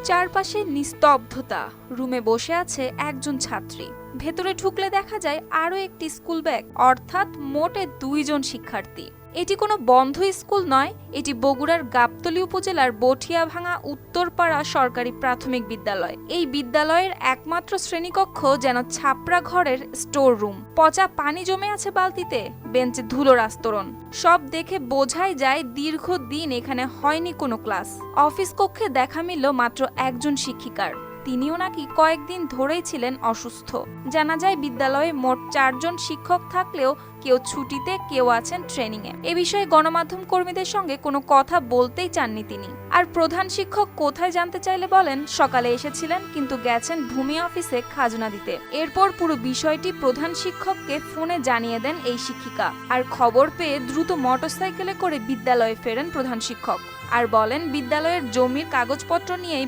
চারপাশে নিস্তব্ধতা। রুমে বসে আছে একজন ছাত্রী। ভেতরে ঢুকলে দেখা যায় আরও একটি স্কুল ব্যাগ, অর্থাৎ মোটে 2 জন শিক্ষার্থী। এটি কোনো বন্ধ স্কুল নয়, এটি বগুড়ার গাবতলী উপজেলার বঠিয়াভাঙা উত্তরপাড়া সরকারি প্রাথমিক বিদ্যালয়। এই বিদ্যালয়ের একমাত্র শ্রেণীকক্ষ যেন ছাপড়া ঘরের স্টোর রুম। পচা পানি জমে আছে বালতিতে, বেঞ্চে ধুলোর আস্তরণ। সব দেখে বোঝাই যায় দীর্ঘদিন এখানে হয়নি কোনো ক্লাস। অফিস কক্ষে দেখা মিলল মাত্র একজন শিক্ষিকার। তিনিও নাকি কয়েকদিন ধরেই ছিলেন অসুস্থ। জানা যায় বিদ্যালয়ে মোট 4 জন শিক্ষক থাকলেও কেউ ছুটিতে, কেউ আছেন ট্রেনিংয়ে। এ বিষয়ে গণমাধ্যম কর্মীদের সঙ্গে কোনো কথা বলতেই চাননি তিনি। আর প্রধান শিক্ষক কোথায় জানতে চাইলে বলেন, সকালে এসেছিলেন কিন্তু গেছেন ভূমি অফিসে খাজনা দিতে। এরপর পুরো বিষয়টি প্রধান শিক্ষককে ফোনে জানিয়ে দেন এই শিক্ষিকা। আর খবর পেয়ে দ্রুত মোটরসাইকেলে করে বিদ্যালয়ে ফেরেন প্রধান শিক্ষক। আর বলেন, বিদ্যালয়ের জমির কাগজপত্র নিয়েই